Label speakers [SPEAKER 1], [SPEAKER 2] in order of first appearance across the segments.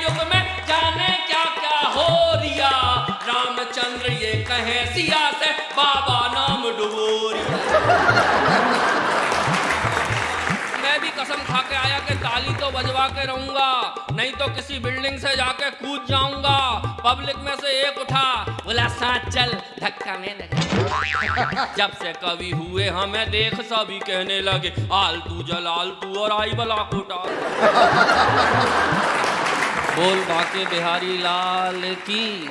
[SPEAKER 1] युग में जाने क्या क्या हो रिया। रामचंद्र ये कहे सिया से बाबा नाम डुबोरिया। मैं भी कसम खा के आया कि ताली तो बजवा के रहूंगा, नहीं तो किसी बिल्डिंग से जाके कूद जाऊंगा। पब्लिक में से एक उठा, बोला साथ चल, धक्का में लगा। जब से कवि हुए हमें देख सभी कहने लगे आलतू जलाल तू और आई बला कोटा। बोल बाके बिहारी लाल की।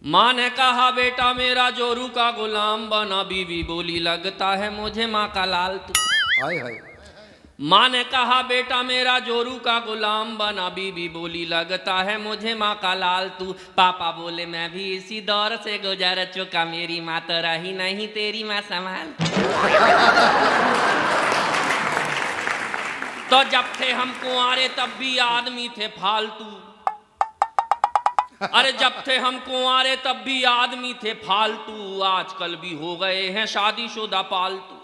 [SPEAKER 1] माँ ने कहा बेटा मेरा जोरू का गुलाम बना, बीवी बोली लगता है मुझे माँ का लाल तू।
[SPEAKER 2] हाय हाय।
[SPEAKER 1] माँ ने कहा बेटा मेरा जोरू का गुलाम बना, बीवी बोली लगता है मुझे माँ का लाल तू। पापा बोले मैं भी इसी दौर से गुजर चुका, मेरी माँ तो रही नहीं तेरी माँ संभाल। तो जब थे हम कुंवारे तब भी आदमी थे फालतू। अरे जब थे हम कुंवारे तब भी आदमी थे फालतू, आजकल भी हो गए हैं शादीशुदा पालतू।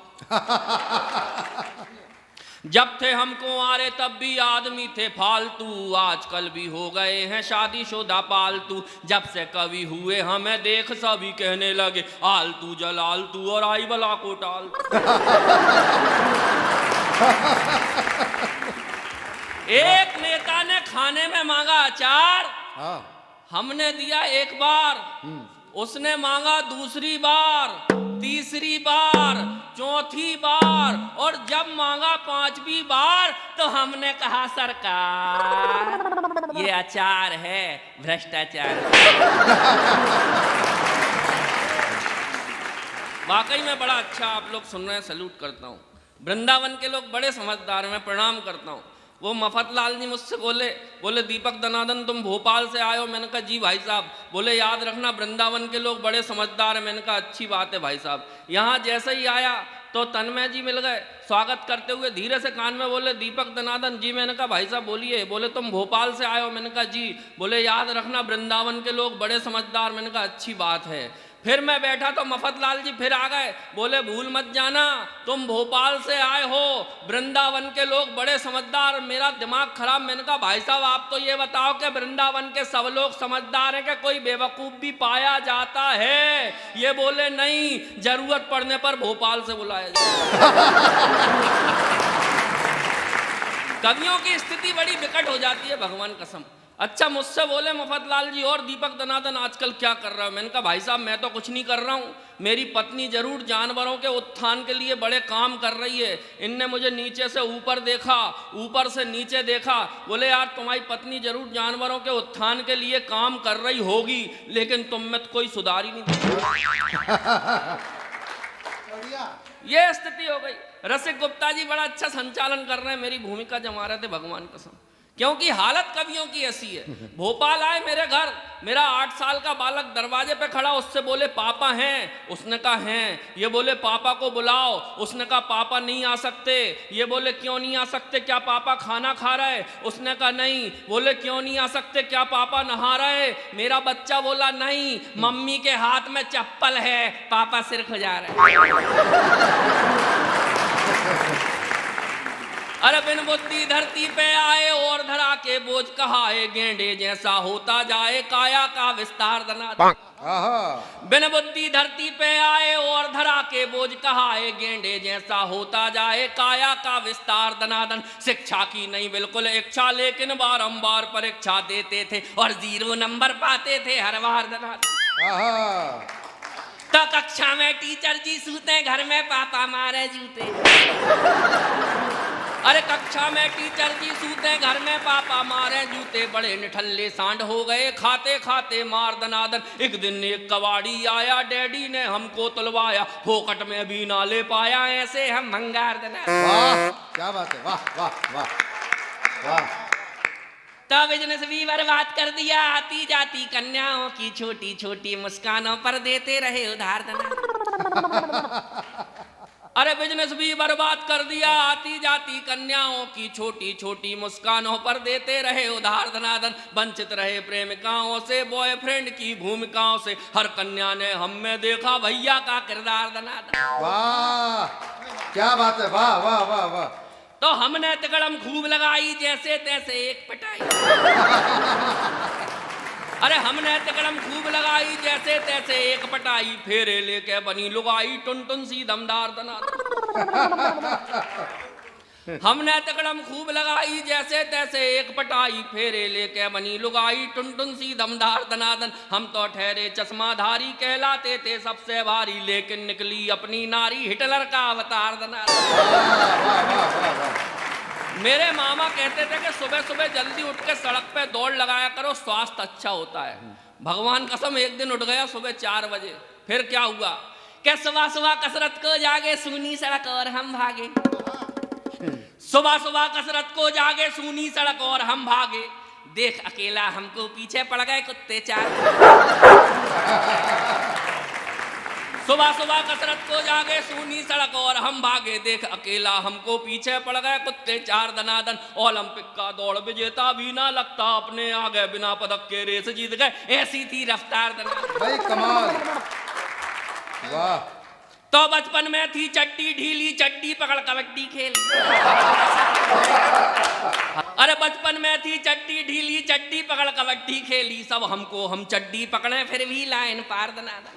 [SPEAKER 1] जब थे हम कुंवारे तब भी आदमी थे फालतू, आजकल भी हो गए हैं शादीशुदा पालतू। जब से कवि हुए हमें देख सभी कहने लगे आलतू जलाल तू और आई बला को टाल। एक नेता ने खाने में मांगा अचार, हमने दिया एक बार, उसने मांगा दूसरी बार, तीसरी बार, चौथी बार और जब मांगा पांचवी बार तो हमने कहा सरकार ये अचार है भ्रष्टाचार। वाकई में बड़ा अच्छा आप लोग सुन रहे हैं, सैल्यूट करता हूँ। वृंदावन के लोग बड़े समझदार हैं, मैं प्रणाम करता हूँ। वो मफतलाल जी मुझसे बोले दीपक दनादन तुम भोपाल से आए हो। मैंने कहा जी भाई साहब। बोले याद रखना वृंदावन के लोग बड़े समझदार हैं। मैंने कहा अच्छी बात है भाई साहब। यहाँ जैसे ही आया तो तन्मय जी मिल गए, स्वागत करते हुए धीरे से कान में बोले दीपक दनादन जी। मैंने कहा भाई साहब बोलिए। बोले तुम भोपाल से आए हो। मैंने कहा जी। बोले याद रखना वृंदावन के लोग बड़े समझदार। मैंने कहा अच्छी बात है। फिर मैं बैठा तो मफतलाल जी फिर आ गए, बोले भूल मत जाना तुम भोपाल से आए हो, वृंदावन के लोग बड़े समझदार। मेरा दिमाग खराब। मैंने कहा भाई साहब आप तो ये बताओ कि वृंदावन के सब लोग समझदार हैं कि कोई बेवकूफ भी पाया जाता है? ये बोले नहीं, जरूरत पड़ने पर भोपाल से बुलाया जाए। कवियों की स्थिति बड़ी विकट हो जाती है भगवान कसम। अच्छा मुझसे बोले मफतलाल जी और दीपक दनादन आजकल क्या कर रहा है? मैंने कहा भाई साहब मैं तो कुछ नहीं कर रहा हूँ, मेरी पत्नी जरूर जानवरों के उत्थान के लिए बड़े काम कर रही है। इनने मुझे नीचे से ऊपर देखा, ऊपर से नीचे देखा। बोले यार तुम्हारी पत्नी जरूर जानवरों के उत्थान के लिए काम कर रही होगी, लेकिन तुम में तो कोई सुधार ही नहीं। ये स्थिति हो गई। रसिक गुप्ता जी बड़ा अच्छा संचालन कर रहे हैं, मेरी भूमिका जमा रहे थे भगवान कसम, क्योंकि हालत कवियों की ऐसी है। भोपाल आए मेरे घर, मेरा 8 साल का बालक दरवाजे पे खड़ा, उससे बोले पापा हैं? उसने कहा हैं। ये बोले पापा को बुलाओ। उसने कहा पापा नहीं आ सकते। ये बोले क्यों नहीं आ सकते? क्या पापा खाना खा रहे? उसने कहा नहीं। बोले क्यों नहीं आ सकते? क्या पापा नहा रहे? मेरा बच्चा बोला नहीं, मम्मी के हाथ में चप्पल है, पापा सिर खुजा रहे। अरे बिन बुद्धि धरती पे आए और धरा के बोझ कहाए, गेंडे जैसा होता जाए काया का विस्तार दनादन। बिन बुद्धि धरती पे आए और धरा के बोझ कहाए, गेंडे जैसा होता जाए काया का विस्तार दनादन। शिक्षा की नहीं बिल्कुल इच्छा, लेकिन बारंबार परीक्षा देते थे और 0 नंबर पाते थे हर बार दनादन। तो कक्षा में टीचर जी सूते, घर में पापा मारे जूते। अरे कक्षा में टीचर जी सूते, घर में पापा मारे जूते। बड़े निठल्ले सांड हो गए, खाते खाते मार दनादन। एक दिन एक कबाड़ी आया, डैडी ने हमको तुलवाया, फोकट में भी ना ले पाया, ऐसे हम भंगार दनादन।
[SPEAKER 2] वाह क्या बात है, वाह वाह वाह वाह।
[SPEAKER 1] तो बिजनेस भी बर्बाद कर दिया, आती जाती कन्याओं की छोटी छोटी मुस्कानों पर देते रहे उधार दनादन। अरे बिजनेस भी बर्बाद कर दिया, आती जाती कन्याओं की छोटी छोटी मुस्कानों पर देते रहे उधार धनादन। वंचित रहे प्रेमिकाओं से, बॉयफ्रेंड की भूमिकाओं से, हर कन्या ने हम में देखा भैया का किरदार धनादन।
[SPEAKER 2] वाह क्या बात है, वाह वाह वाह वाह।
[SPEAKER 1] तो हमने तिकड़म खूब लगाई जैसे तैसे एक पटाई। अरे हमने तिकड़म खूब लगाई जैसे तैसे एक पटाई, फेरे लेके बनी लुगाई टुन टुन सी दमदार दनादन। हमने तिकड़म खूब लगाई जैसे तैसे एक पटाई, फेरे लेके बनी लुगाई टुन टुन सी दमदार दनादन। हम तो ठहरे चश्माधारी कहलाते थे सबसे भारी, लेकिन निकली अपनी नारी हिटलर का अवतार दनादन। मेरे मामा कहते थे कि सुबह सुबह जल्दी उठ के सड़क पे दौड़ लगाया करो, स्वास्थ्य अच्छा होता है। भगवान कसम एक दिन उठ गया सुबह 4 बजे। फिर क्या हुआ कि सुबह सुबह कसरत को जागे सूनी सड़क और हम भागे। सुबह सुबह कसरत को जागे सूनी सड़क और हम भागे, देख अकेला हमको पीछे पड़ गए कुत्ते 4। सुबह सुबह कसरत को जागे सूनी सड़क और हम भागे, देख अकेला हमको पीछे पड़ गए कुत्ते 4 दनादन। ओलंपिक का दौड़ विजेता भी ना लगता अपने आगे, बिना पदक के रेस जीत गए, ऐसी थी रफ्तार दनादन।
[SPEAKER 2] भाई कमाल, वाह।
[SPEAKER 1] तो बचपन में थी चड्डी ढीली, चड्डी पकड़ कबड्डी खेली। अरे बचपन में थी चड्डी ढीली, चड्डी पकड़ कबड्डी खेली, सब हमको हम चड्डी पकड़े फिर भी लाइन पार दनादन।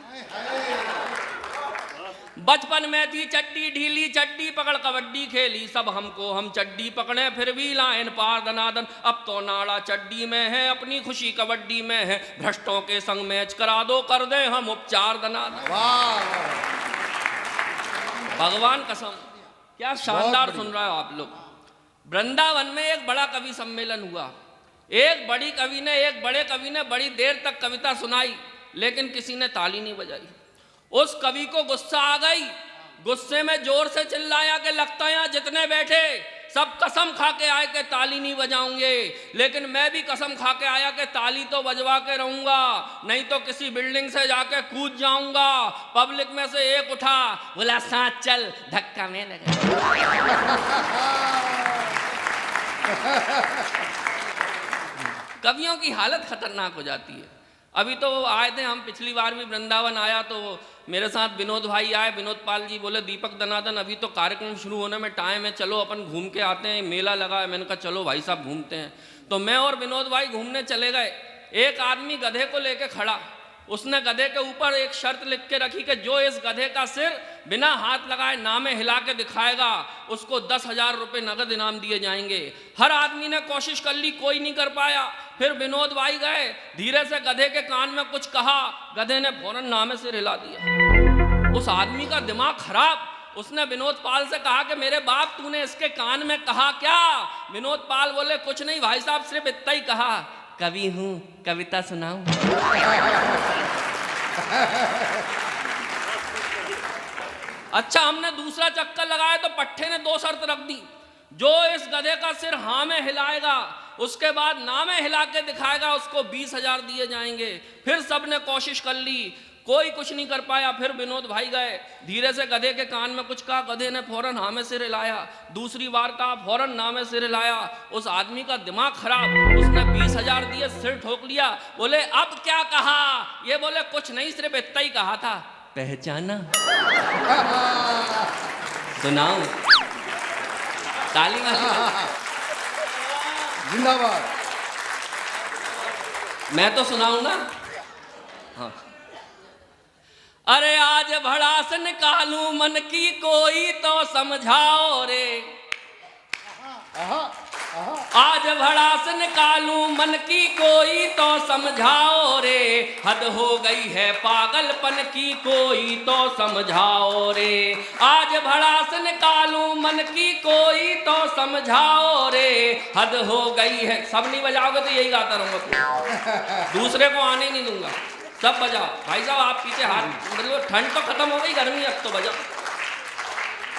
[SPEAKER 1] बचपन में थी चड्डी ढीली, चड्डी पकड़ कबड्डी खेली, सब हमको हम चड्डी पकड़े फिर भी लाइन पार दनादन। अब तो नाड़ा चड्डी में है, अपनी खुशी कबड्डी में है, भ्रष्टों के संग मैच करा दो, कर दे हम उपचार दनादन। भगवान कसम, क्या शानदार सुन रहे हो आप लोग। वृंदावन में एक बड़ा कवि सम्मेलन हुआ। एक बड़े कवि ने बड़ी देर तक कविता सुनाई, लेकिन किसी ने ताली नहीं बजाई। उस कवि को गुस्सा आ गई, गुस्से में जोर से चिल्लाया कि लगता है यहाँ जितने बैठे सब कसम खा के आए कि ताली नहीं बजाऊंगे, लेकिन मैं भी कसम खा के आया कि ताली तो बजवा के रहूंगा, नहीं तो किसी बिल्डिंग से जाके कूद जाऊंगा। पब्लिक में से एक उठा, बोला साथ चल, धक्का में लगा। कवियों की हालत खतरनाक हो जाती है। अभी तो आए थे हम, पिछली बार भी वृंदावन आया तो मेरे साथ विनोद भाई आए, विनोद पाल जी। बोले दीपक दनादन अभी तो कार्यक्रम शुरू होने में टाइम है, चलो अपन घूम के आते हैं, मेला लगा है। मैंने कहा चलो भाई साहब घूमते हैं। तो मैं और विनोद भाई घूमने चले गए। एक आदमी गधे को लेके खड़ा, उसने गधे के ऊपर एक शर्त लिख के रखी कि जो इस गधे का सिर बिना हाथ लगाए नामे हिला के दिखाएगा उसको 10,000 रुपये नगद इनाम दिए जाएंगे। हर आदमी ने कोशिश कर ली, कोई नहीं कर पाया। फिर विनोद भाई गए, धीरे से गधे के कान में कुछ कहा, गधे ने फौरन नामे सिर हिला दिया। उस आदमी का दिमाग खराब, उसने विनोद पाल से कहा कि मेरे बाप तूने इसके कान में कहा क्या? विनोद पाल बोले कुछ नहीं भाई साहब, सिर्फ इतना ही कहा, कवि हूं, कविता सुनाऊं। अच्छा, हमने दूसरा चक्कर लगाया तो पट्टे ने 2 शर्त रख दी, जो इस गधे का सिर हाँ में हिलाएगा उसके बाद ना में हिला के दिखाएगा उसको 20,000 दिए जाएंगे। फिर सबने कोशिश कर ली, कोई कुछ नहीं कर पाया। फिर विनोद भाई गए, धीरे से गधे के कान में कुछ कहा, गधे ने फौरन हाँ में सिर हिलाया। दूसरी बार कहा, फौरन ना में सिर हिलाया। उस आदमी का दिमाग खराब, उसने 20,000 दिए, सिर ठोक लिया। बोले अब क्या कहा? ये बोले कुछ नहीं, सिर्फ इतना ही कहा था, पहचाना। सुनाओ ताली वाली,
[SPEAKER 2] जिंदाबाद।
[SPEAKER 1] मैं तो सुनाऊं ना। हाँ। अरे आज भड़ास निकालूं मन की कोई तो समझाओ रे, आज भड़ास निकालूं मन की कोई तो समझाओ रे, हद हो गई है पागलपन की कोई तो समझाओ रे। आज भड़ास निकालूं मन की कोई तो समझाओ रे, हद हो गई है। सब नहीं बजाओगे तो यही गाता रहूंगा, दूसरे को आने नहीं दूंगा। सब बजाओ भाई साहब, आप पीछे हाथ, मतलब ठंड तो खत्म हो गई, गर्मी अब तो बजाओ।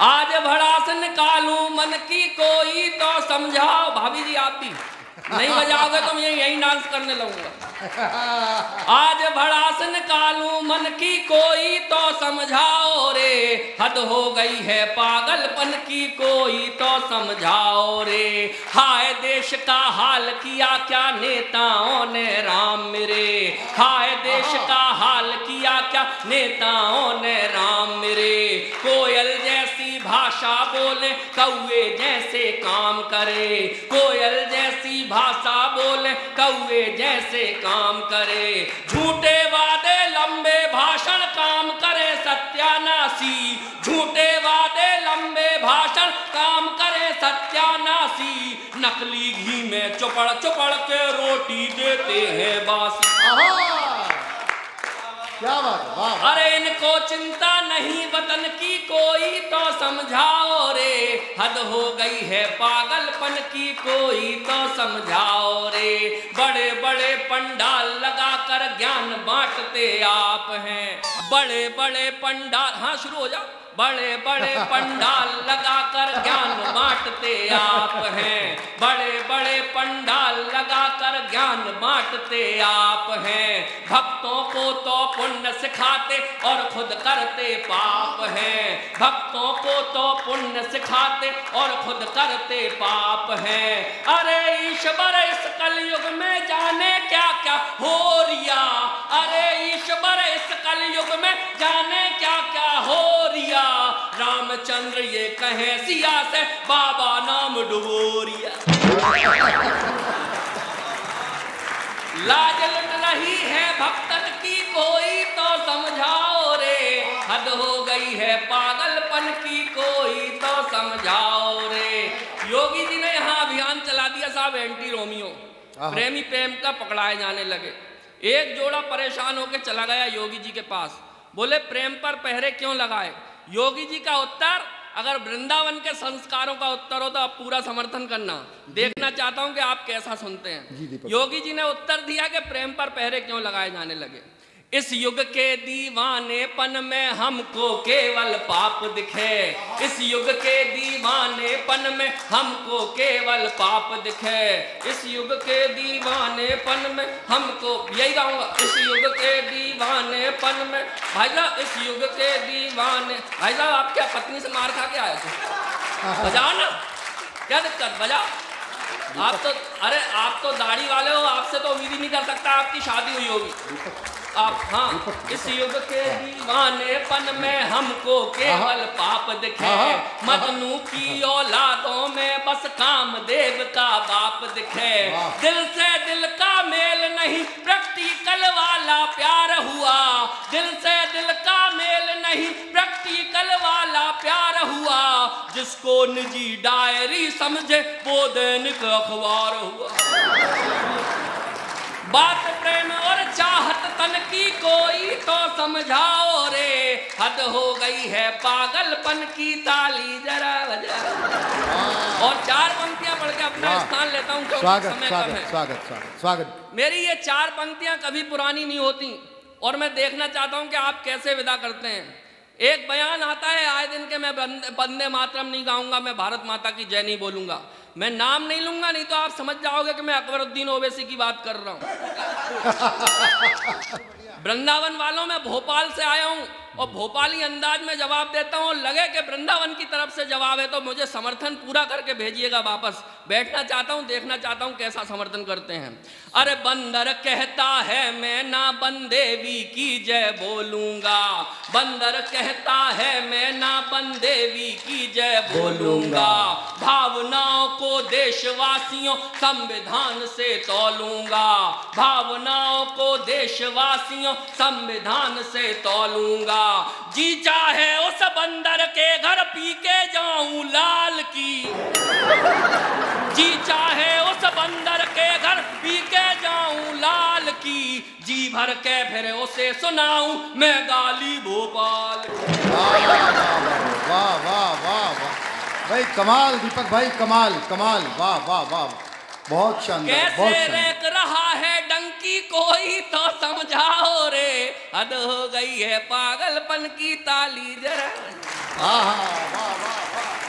[SPEAKER 1] आज भड़ास निकालूं मन की कोई तो समझाओ। भाभी जी आप भी नहीं बजाओगे तो मैं यही डांस करने लगूंगा। आज भड़ास निकालूं मन की कोई तो समझाओ रे, हद हो गई है पागलपन की कोई तो समझाओ रे। हाय देश का हाल किया क्या नेताओं ने राम मेरे, हाय देश का हाल किया क्या नेताओं ने राम मेरे। कोयल जैसी भाषा बोले, कौवे जैसे काम करे, कोयल जैसी भाषा बोले, कौवे जैसे काम करे, झूठे वादे लंबे भाषण काम करे सत्यानाशी, झूठे वादे लंबे भाषण काम करे सत्यानाशी, नकली घी में चुपड़ चुपड़ के रोटी देते हैं बासी।
[SPEAKER 2] क्या बात है, वाह।
[SPEAKER 1] अरे इनको चिंता नहीं वतन की कोई तो समझाओ रे, हद हो गई है पागलपन की कोई तो समझाओ रे, बड़े बड़े पंडाल लगाकर ज्ञान बांटते आप हैं, बड़े बड़े पंडाल, हाँ शुरू हो जाओ, बड़े बड़े पंडाल लगाकर ज्ञान बांटते आप हैं, बड़े बड़े पंडाल लगाकर ज्ञान बांटते आप हैं, भक्तों को तो पुण्य सिखाते और खुद करते पाप हैं, भक्तों को तो पुण्य सिखाते और खुद करते पाप हैं। अरे ईश्वर इस कलयुग में जाने क्या क्या हो रिया, अरे ईश्वर इस कलयुग में जाने क्या क्या हो रिया, रामचंद्र ये कहे सिया से बाबा नाम डुबोरिया, लाज लुट रही है भक्तन की कोई तो समझाओ रे, हद हो गई है पागलपन की कोई तो समझाओ रे। योगी जी ने यहाँ अभियान चला दिया साहब, एंटी रोमियो, प्रेमी प्रेम का पकड़ाए जाने लगे। एक जोड़ा परेशान होकर चला गया योगी जी के पास, बोले प्रेम पर पहरे क्यों लगाए। योगी जी का उत्तर, अगर वृंदावन के संस्कारों का उत्तर हो तो आप पूरा समर्थन करना, देखना चाहता हूं कि आप कैसा सुनते हैं। योगी जी ने उत्तर दिया कि प्रेम पर पहरे क्यों लगाए जाने लगे। इस युग के दीवानेपन में हमको केवल पाप दिखे, इस युग के दीवानेपन में हमको केवल पाप दिखे, इस युग के दीवानेपन में हमको, यही गाऊंगा, इस युग के दीवानेपन में, भाई साहब इस युग के दीवाने, भाई साहब आप क्या पत्नी से मार खा के आए थे, बजाओ ना, क्या दिक्कत, बजाओ। आप तो, अरे आप तो दाढ़ी वाले हो, आपसे तो उम्मीद ही नहीं कर सकता आपकी शादी हुई होगी आप। हाँ, इस युग के दीवानेपन में हमको केवल पाप दिखे, मजनू की औलादों में बस कामदेव का बाप दिखे, दिल से दिल का मेल नहीं प्रैक्टिकल वाला प्यार हुआ, दिल से दिल का मेल नहीं प्रैक्टिकल वाला प्यार हुआ, जिसको निजी डायरी समझे वो दैनिक अखबार हुआ। बात प्रेम और चाहत तन की कोई तो समझाओ रे, हद हो गई है पागलपन की ताली जरा बजा। और 4 पंक्तियां पढ़ के अपना स्थान लेता हूं क्योंकि समय कम है।
[SPEAKER 2] स्वागत स्वागत स्वागत।
[SPEAKER 1] मेरी ये 4 पंक्तियां कभी पुरानी नहीं होती और मैं देखना चाहता हूं कि आप कैसे विदा करते हैं। एक बयान आता है आए दिन के, मैं वंदे मातरम नहीं गाऊंगा, मैं भारत माता की जय नहीं बोलूंगा, मैं नाम नहीं लूंगा, नहीं तो आप समझ जाओगे कि मैं अकबरुद्दीन ओवैसी की बात कर रहा हूं। वृंदावन वालों, मैं भोपाल से आया हूं और भोपाली अंदाज में जवाब देता हूं, लगे कि वृंदावन की तरफ से जवाब है तो मुझे समर्थन पूरा करके भेजिएगा वापस। बैठना चाहता हूं, देखना चाहता हूं कैसा समर्थन करते हैं। अरे बंदर कहता है मैं ना बंदेवी की जय बोलूंगा, बंदर कहता है मैं ना बंदेवी की जय बोलूंगा, भावनाओं को देशवासियों संविधान से तौलूंगा, भावनाओं को देशवासियों संविधान से तौलूंगा, जी चाहे उस बंदर के घर पी के जाऊं लाल की, जी चाहे उस बंदर के घर पी के जाऊं लाल की, जी भर के फिर उसे सुनाऊं मैं गाली भोपाल।
[SPEAKER 2] वाह वाह वाह वाह भाई, कमाल दीपक भाई, कमाल कमाल, वाह वाह वाह, बहुत शानदार।
[SPEAKER 1] कैसे रेक रहा है डंकी कोई तो समझाओ रे, हद हो गई है पागलपन की ताली जरा।
[SPEAKER 2] वाह वाह वाह वाह।